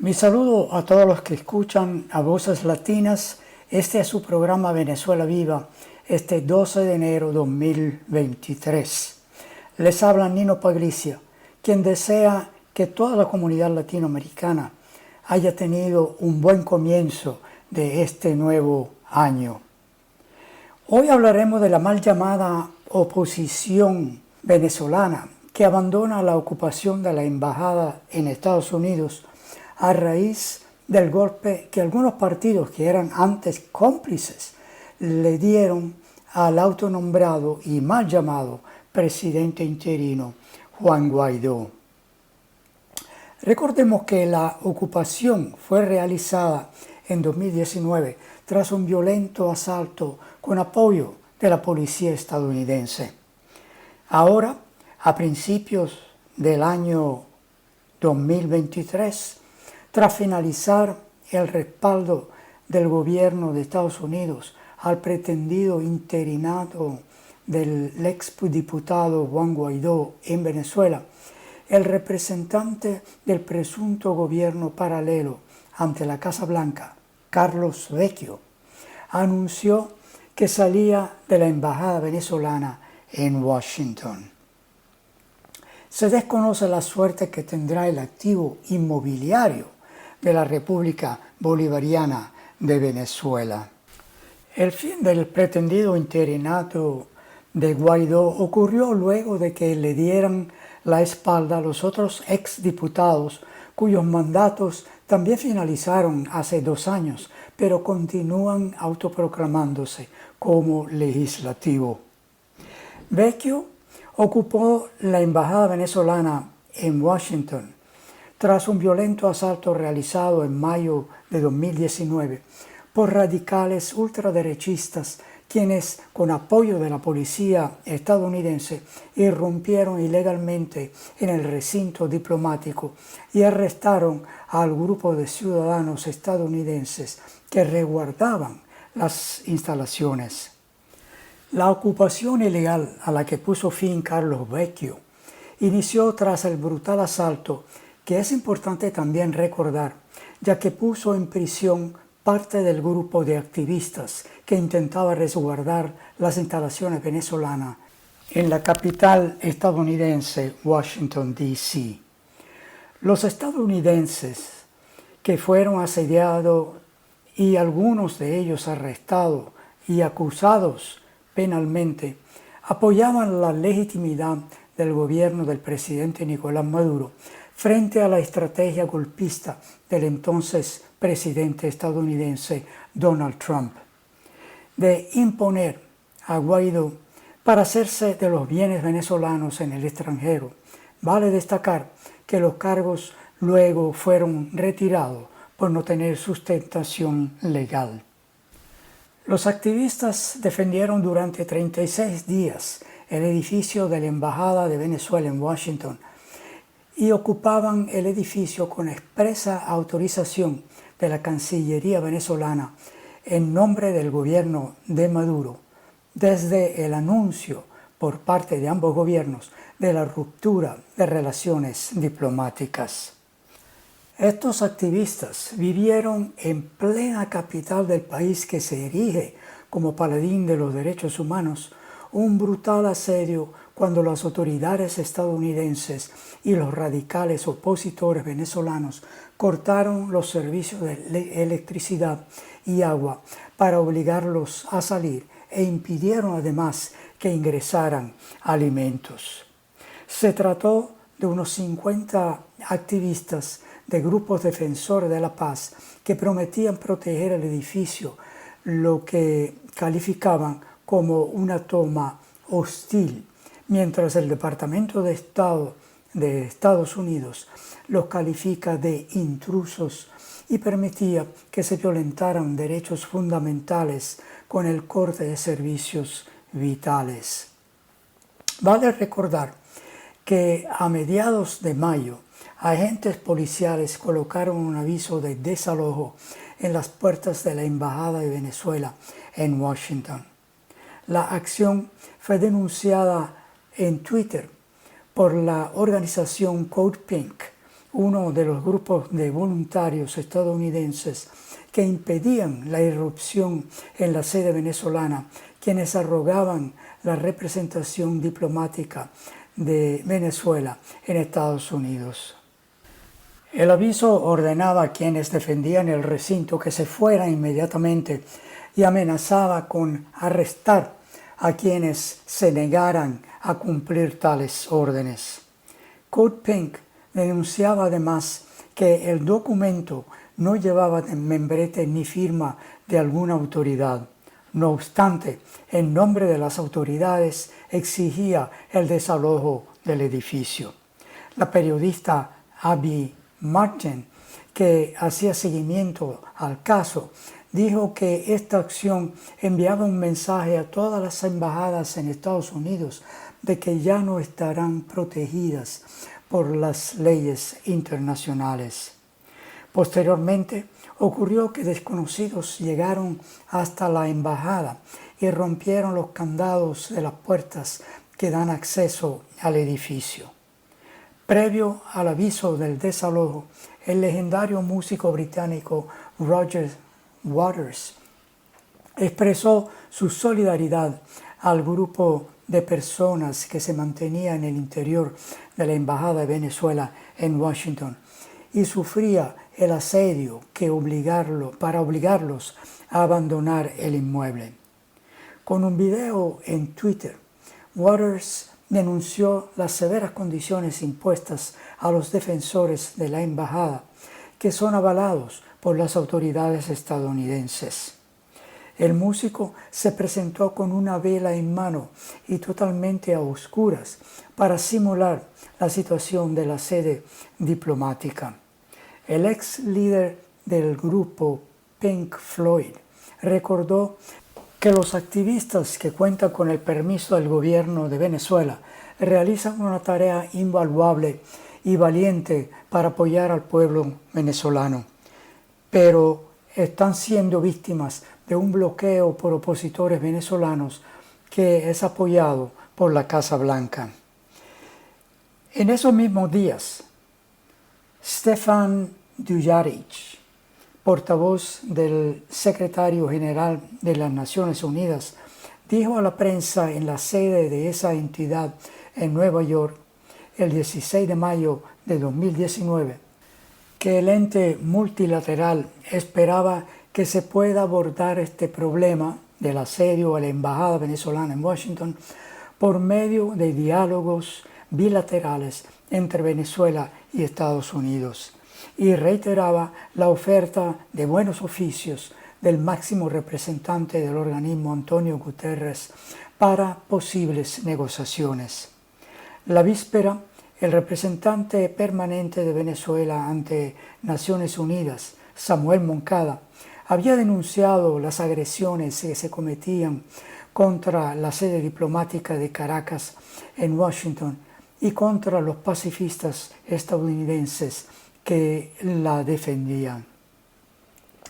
Mi saludo a todos los que escuchan a Voces Latinas. Este es su programa Venezuela Viva, este 12 de enero 2023. Les habla Nino Paglicia, quien desea que toda la comunidad latinoamericana haya tenido un buen comienzo de este nuevo año. Hoy hablaremos de la mal llamada oposición venezolana que abandona la ocupación de la embajada en Estados Unidos a raíz del golpe que algunos partidos que eran antes cómplices le dieron al autonombrado y mal llamado presidente interino Juan Guaidó. Recordemos que la ocupación fue realizada en 2019 tras un violento asalto con apoyo de la policía estadounidense. Ahora, a principios del año 2023, tras finalizar el respaldo del gobierno de Estados Unidos al pretendido interinato del exdiputado Juan Guaidó en Venezuela, el representante del presunto gobierno paralelo ante la Casa Blanca, Carlos Vecchio, anunció que salía de la embajada venezolana en Washington. Se desconoce la suerte que tendrá el activo inmobiliario de la República Bolivariana de Venezuela. El fin del pretendido interinato de Guaidó ocurrió luego de que le dieran la espalda a los otros exdiputados cuyos mandatos también finalizaron hace 2 años, pero continúan autoproclamándose como legislativo. Vecchio ocupó la embajada venezolana en Washington tras un violento asalto realizado en mayo de 2019 por radicales ultraderechistas quienes, con apoyo de la policía estadounidense, irrumpieron ilegalmente en el recinto diplomático y arrestaron al grupo de ciudadanos estadounidenses que resguardaban las instalaciones. La ocupación ilegal a la que puso fin Carlos Vecchio inició tras el brutal asalto, que es importante también recordar, ya que puso en prisión parte del grupo de activistas que intentaba resguardar las instalaciones venezolanas en la capital estadounidense, Washington, D.C. Los estadounidenses que fueron asediados y algunos de ellos arrestados y acusados penalmente apoyaban la legitimidad del gobierno del presidente Nicolás Maduro frente a la estrategia golpista del entonces presidente estadounidense Donald Trump de imponer a Guaidó para hacerse de los bienes venezolanos en el extranjero. Vale destacar que los cargos luego fueron retirados por no tener sustentación legal. Los activistas defendieron durante 36 días el edificio de la Embajada de Venezuela en Washington y ocupaban el edificio con expresa autorización de la Cancillería venezolana en nombre del gobierno de Maduro, desde el anuncio por parte de ambos gobiernos de la ruptura de relaciones diplomáticas. Estos activistas vivieron en plena capital del país que se erige como paladín de los derechos humanos un brutal asedio cuando las autoridades estadounidenses y los radicales opositores venezolanos cortaron los servicios de electricidad y agua para obligarlos a salir e impidieron además que ingresaran alimentos. Se trató de unos 50 activistas de grupos defensores de la paz que prometían proteger el edificio, lo que calificaban como una toma hostil, mientras el Departamento de Estado de Estados Unidos los califica de intrusos y permitía que se violentaran derechos fundamentales con el corte de servicios vitales. Vale recordar que a mediados de mayo, agentes policiales colocaron un aviso de desalojo en las puertas de la Embajada de Venezuela en Washington. La acción fue denunciada en Twitter por la organización Code Pink, uno de los grupos de voluntarios estadounidenses que impedían la irrupción en la sede venezolana, quienes arrogaban la representación diplomática de Venezuela en Estados Unidos. El aviso ordenaba a quienes defendían el recinto que se fueran inmediatamente y amenazaba con arrestar a quienes se negaran a cumplir tales órdenes. Code Pink denunciaba además que el documento no llevaba membrete ni firma de alguna autoridad. No obstante, en nombre de las autoridades exigía el desalojo del edificio. La periodista Abby Martin, que hacía seguimiento al caso, dijo que esta acción enviaba un mensaje a todas las embajadas en Estados Unidos de que ya no estarán protegidas por las leyes internacionales. Posteriormente, ocurrió que desconocidos llegaron hasta la embajada y rompieron los candados de las puertas que dan acceso al edificio. Previo al aviso del desalojo, el legendario músico británico Roger Waters expresó su solidaridad al grupo de personas que se mantenía en el interior de la Embajada de Venezuela en Washington y sufría el asedio para obligarlos a abandonar el inmueble. Con un video en Twitter, Waters denunció las severas condiciones impuestas a los defensores de la embajada, que son avalados por las autoridades estadounidenses. El músico se presentó con una vela en mano y totalmente a oscuras para simular la situación de la sede diplomática. El ex líder del grupo Pink Floyd recordó que los activistas que cuentan con el permiso del gobierno de Venezuela realizan una tarea invaluable y valiente para apoyar al pueblo venezolano, pero están siendo víctimas de un bloqueo por opositores venezolanos que es apoyado por la Casa Blanca. En esos mismos días, Stefan Dujarric, portavoz del secretario general de las Naciones Unidas, dijo a la prensa en la sede de esa entidad en Nueva York el 16 de mayo de 2019 que el ente multilateral esperaba que se pueda abordar este problema del asedio a la embajada venezolana en Washington por medio de diálogos bilaterales entre Venezuela y Estados Unidos, y reiteraba la oferta de buenos oficios del máximo representante del organismo, Antonio Guterres, para posibles negociaciones. La víspera, el representante permanente de Venezuela ante Naciones Unidas, Samuel Moncada, había denunciado las agresiones que se cometían contra la sede diplomática de Caracas en Washington y contra los pacifistas estadounidenses que la defendían.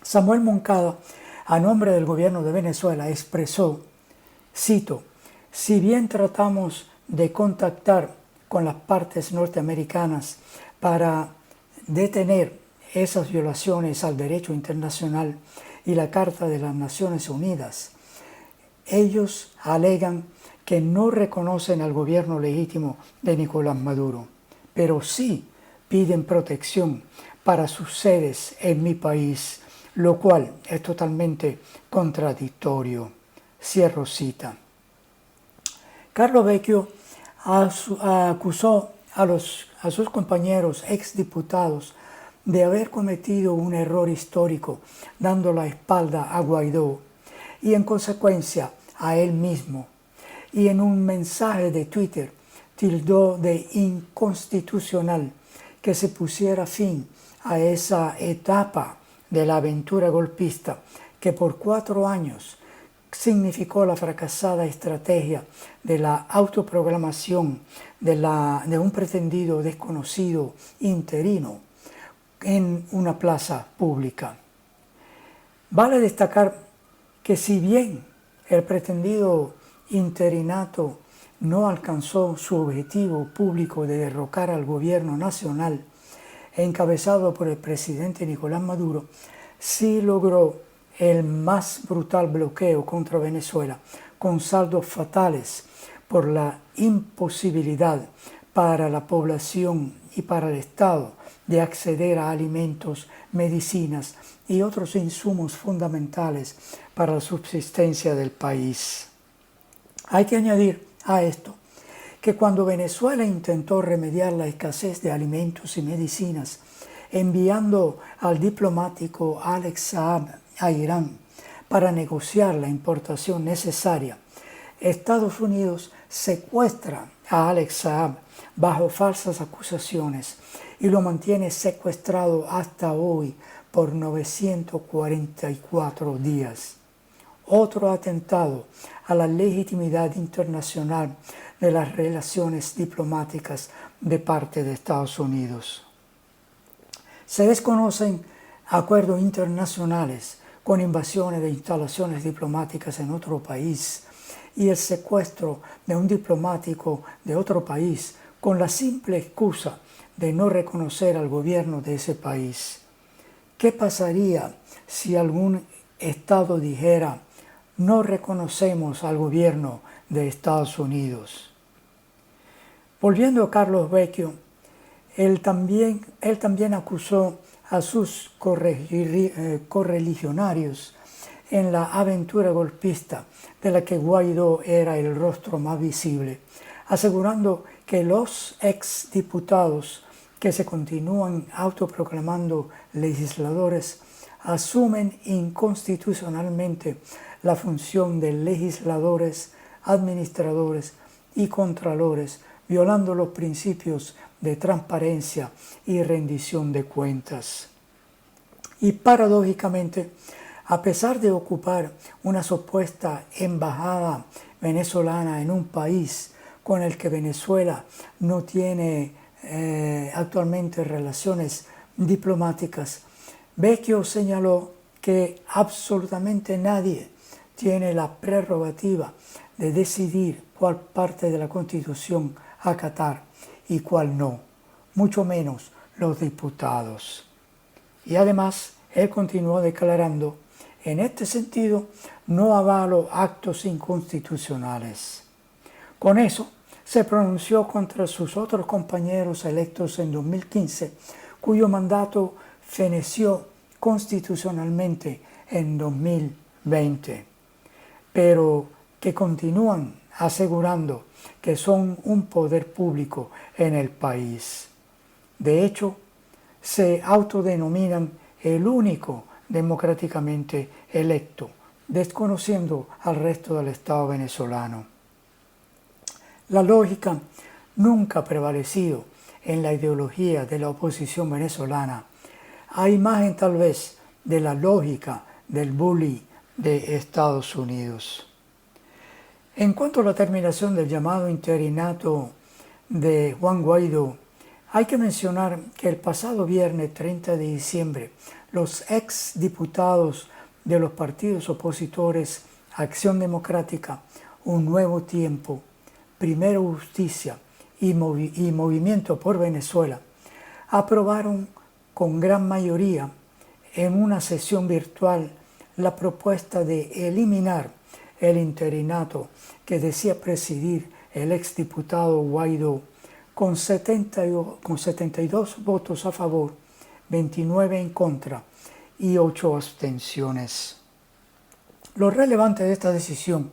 Samuel Moncada, a nombre del gobierno de Venezuela, expresó, cito, «Si bien tratamos de contactar con las partes norteamericanas para detener esas violaciones al derecho internacional y la Carta de las Naciones Unidas, ellos alegan que no reconocen al gobierno legítimo de Nicolás Maduro, pero sí piden protección para sus sedes en mi país, lo cual es totalmente contradictorio». Cierro cita. Carlo Vecchio acusó a sus compañeros exdiputados de haber cometido un error histórico dando la espalda a Guaidó y en consecuencia a él mismo, y en un mensaje de Twitter tildó de inconstitucional que se pusiera fin a esa etapa de la aventura golpista que por 4 años significó la fracasada estrategia de la autoproclamación de un pretendido desconocido interino en una plaza pública. Vale destacar que si bien el pretendido interinato no alcanzó su objetivo público de derrocar al gobierno nacional, encabezado por el presidente Nicolás Maduro, sí logró el más brutal bloqueo contra Venezuela, con saldos fatales por la imposibilidad para la población y para el Estado de acceder a alimentos, medicinas y otros insumos fundamentales para la subsistencia del país. Hay que añadir a esto que cuando Venezuela intentó remediar la escasez de alimentos y medicinas, enviando al diplomático Alex Saab a Irán para negociar la importación necesaria, Estados Unidos secuestra a Alex Saab bajo falsas acusaciones y lo mantiene secuestrado hasta hoy por 944 días. Otro atentado a la legitimidad internacional de las relaciones diplomáticas de parte de Estados Unidos. Se desconocen acuerdos internacionales con invasiones de instalaciones diplomáticas en otro país y el secuestro de un diplomático de otro país con la simple excusa de no reconocer al gobierno de ese país. ¿Qué pasaría si algún Estado dijera: no reconocemos al gobierno de Estados Unidos? Volviendo a Carlos Vecchio, él también acusó a sus correligionarios en la aventura golpista de la que Guaidó era el rostro más visible, asegurando que los exdiputados que se continúan autoproclamando legisladores asumen inconstitucionalmente la función de legisladores, administradores y contralores, violando los principios de transparencia y rendición de cuentas. Y paradójicamente, a pesar de ocupar una supuesta embajada venezolana en un país con el que Venezuela no tiene actualmente relaciones diplomáticas, Vecchio señaló que absolutamente nadie tiene la prerrogativa de decidir cuál parte de la Constitución acatar y cuál no, mucho menos los diputados. Y además, él continuó declarando: en este sentido, no avalo actos inconstitucionales. Con eso, se pronunció contra sus otros compañeros electos en 2015, cuyo mandato feneció constitucionalmente en 2020, pero que continúan asegurando que son un poder público en el país. De hecho, se autodenominan el único democráticamente electo, desconociendo al resto del Estado venezolano. La lógica nunca ha prevalecido en la ideología de la oposición venezolana, a imagen tal vez de la lógica del bully de Estados Unidos. En cuanto a la terminación del llamado interinato de Juan Guaidó, hay que mencionar que el pasado viernes 30 de diciembre, los exdiputados de los partidos opositores Acción Democrática, Un Nuevo Tiempo, Primero Justicia y Movimiento por Venezuela aprobaron con gran mayoría en una sesión virtual la propuesta de eliminar el interinato que decía presidir el exdiputado Guaidó con 72 votos a favor, 29 en contra y 8 abstenciones. Lo relevante de esta decisión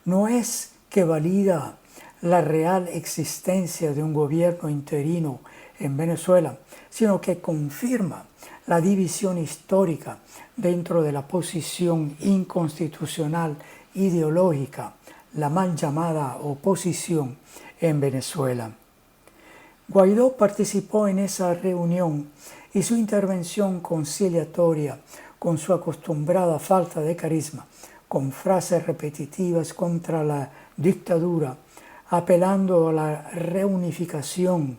no es que valida la real existencia de un gobierno interino en Venezuela, sino que confirma la división histórica dentro de la posición inconstitucional ideológica, la mal llamada oposición en Venezuela. Guaidó participó en esa reunión y su intervención conciliatoria, con su acostumbrada falta de carisma, con frases repetitivas contra la dictadura, apelando a la reunificación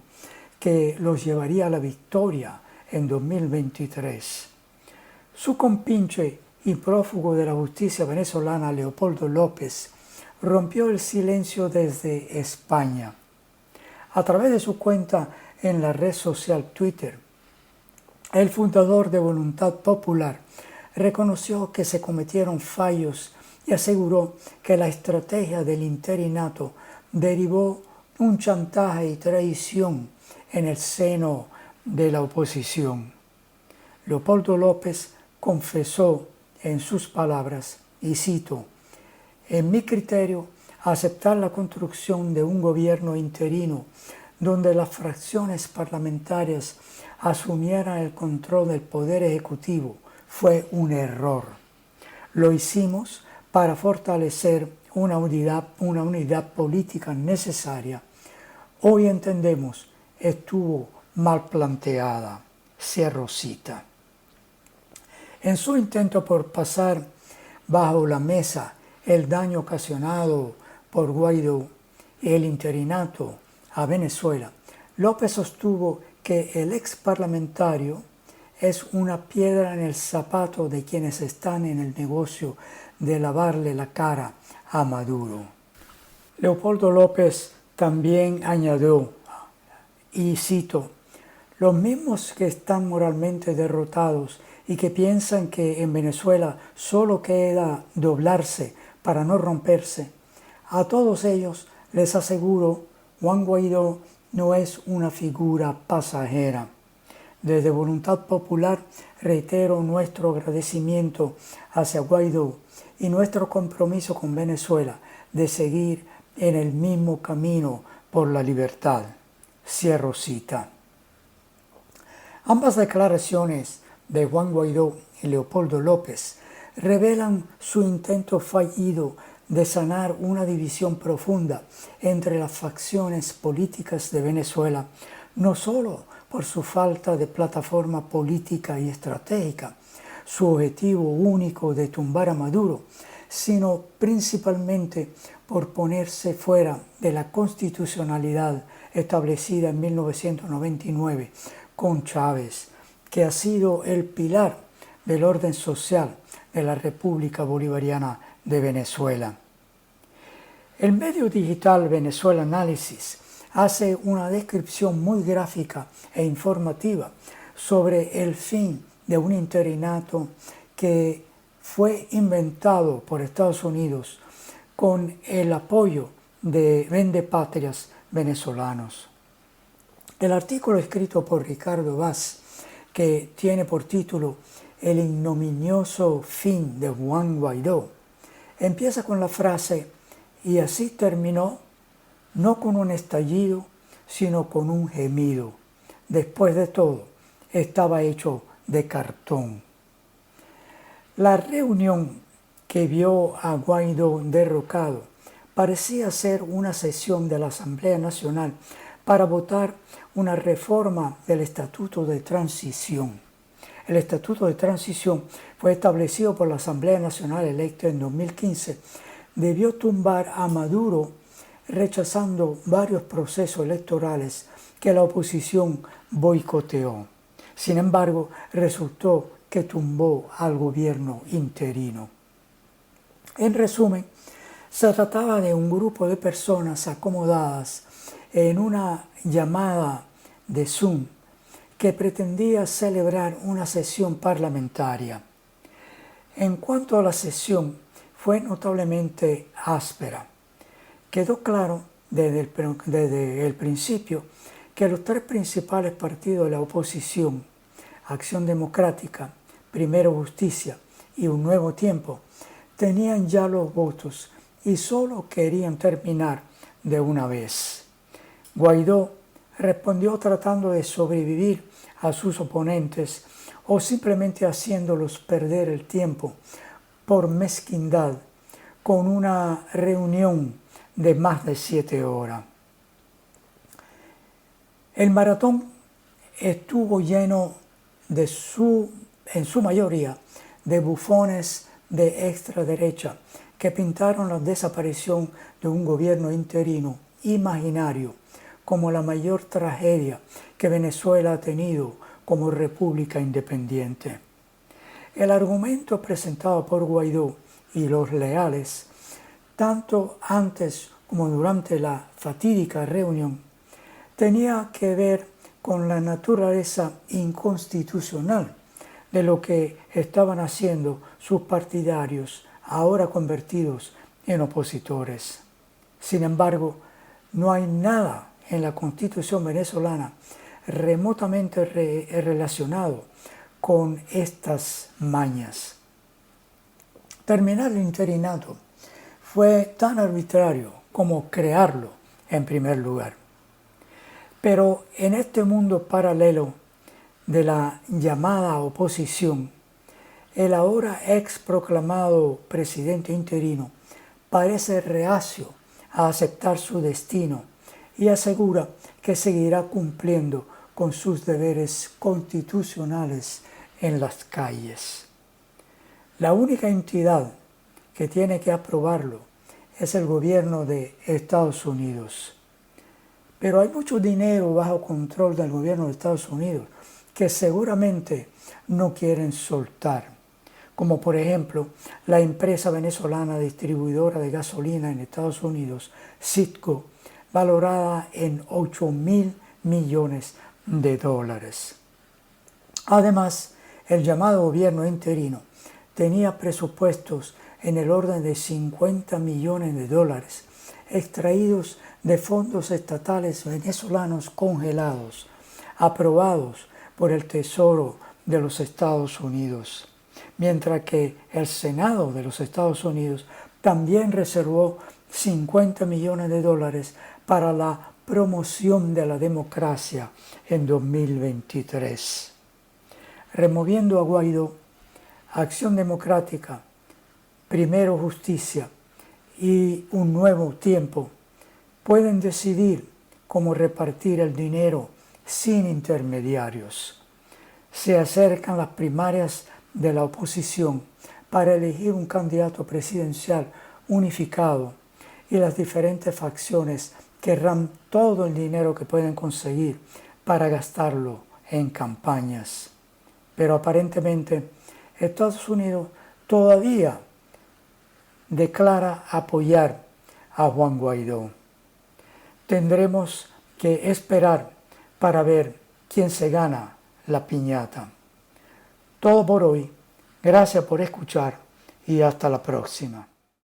que los llevaría a la victoria en 2023. Su compinche y prófugo de la justicia venezolana, Leopoldo López, rompió el silencio desde España. A través de su cuenta en la red social Twitter, El fundador de Voluntad Popular reconoció que se cometieron fallos y aseguró que la estrategia del interinato derivó un chantaje y traición en el seno de la oposición. Leopoldo López confesó en sus palabras, y cito: en mi criterio, aceptar la construcción de un gobierno interino donde las fracciones parlamentarias asumieran el control del poder ejecutivo fue un error. Lo hicimos para fortalecer una unidad política necesaria. Hoy entendemos, estuvo mal planteada. Cierro cita. En su intento por pasar bajo la mesa el daño ocasionado por Guaidó y el interinato a Venezuela, López sostuvo que el ex parlamentario es una piedra en el zapato de quienes están en el negocio de lavarle la cara a Maduro. Leopoldo López también añadió, y cito: los mismos que están moralmente derrotados y que piensan que en Venezuela solo queda doblarse para no romperse, a todos ellos les aseguro, Juan Guaidó no es una figura pasajera. Desde Voluntad Popular reitero nuestro agradecimiento hacia Guaidó y nuestro compromiso con Venezuela de seguir en el mismo camino por la libertad. Cierro cita. Ambas declaraciones de Juan Guaidó y Leopoldo López revelan su intento fallido de sanar una división profunda entre las facciones políticas de Venezuela, no solo por su falta de plataforma política y estratégica, su objetivo único de tumbar a Maduro, sino principalmente por ponerse fuera de la constitucionalidad establecida en 1999 con Chávez, que ha sido el pilar del orden social de la República Bolivariana de Venezuela. El medio digital Venezuela Análisis hace una descripción muy gráfica e informativa sobre el fin de un interinato que fue inventado por Estados Unidos con el apoyo de vendepatrias venezolanos. El artículo escrito por Ricardo Vaz, que tiene por título El ignominioso fin de Juan Guaidó, empieza con la frase: y así terminó, no con un estallido, sino con un gemido. Después de todo, estaba hecho de cartón. La reunión que vio a Guaidó derrocado parecía ser una sesión de la Asamblea Nacional para votar una reforma del Estatuto de Transición. El Estatuto de Transición fue establecido por la Asamblea Nacional electa en 2015. Debió tumbar a Maduro, rechazando varios procesos electorales que la oposición boicoteó. Sin embargo, resultó que tumbó al gobierno interino. En resumen, se trataba de un grupo de personas acomodadas en una llamada de Zoom que pretendía celebrar una sesión parlamentaria. En cuanto a la sesión, fue notablemente áspera. Quedó claro desde el principio que los tres principales partidos de la oposición, Acción Democrática, Primero Justicia y Un Nuevo Tiempo, tenían ya los votos y solo querían terminar de una vez. Guaidó respondió tratando de sobrevivir a sus oponentes o simplemente haciéndolos perder el tiempo por mezquindad con una reunión de más de 7 horas. El maratón estuvo lleno en su mayoría de bufones de extraderecha que pintaron la desaparición de un gobierno interino imaginario como la mayor tragedia que Venezuela ha tenido como república independiente. El argumento presentado por Guaidó y los leales, tanto antes como durante la fatídica reunión, tenía que ver con la naturaleza inconstitucional de lo que estaban haciendo sus partidarios, ahora convertidos en opositores. Sin embargo, no hay nada en la Constitución venezolana remotamente relacionado con estas mañas. Terminar el interinato fue tan arbitrario como crearlo en primer lugar. Pero en este mundo paralelo de la llamada oposición, el ahora ex proclamado presidente interino parece reacio a aceptar su destino y asegura que seguirá cumpliendo con sus deberes constitucionales en las calles. La única entidad que tiene que aprobarlo es el gobierno de Estados Unidos. Pero hay mucho dinero bajo control del gobierno de Estados Unidos que seguramente no quieren soltar, como por ejemplo la empresa venezolana distribuidora de gasolina en Estados Unidos, Citgo, valorada en $8.000 millones. Además, el llamado gobierno interino tenía presupuestos en el orden de $50 millones extraídos de fondos estatales venezolanos congelados, aprobados por el Tesoro de los Estados Unidos, mientras que el Senado de los Estados Unidos también reservó $50 millones para la promoción de la democracia en 2023. Removiendo a Guaidó, Acción Democrática, Primero Justicia y Un Nuevo Tiempo pueden decidir cómo repartir el dinero sin intermediarios. Se acercan las primarias de la oposición para elegir un candidato presidencial unificado y las diferentes facciones querrán todo el dinero que pueden conseguir para gastarlo en campañas. Pero aparentemente Estados Unidos todavía declara apoyar a Juan Guaidó. Tendremos que esperar para ver quién se gana la piñata. Todo por hoy. Gracias por escuchar y hasta la próxima.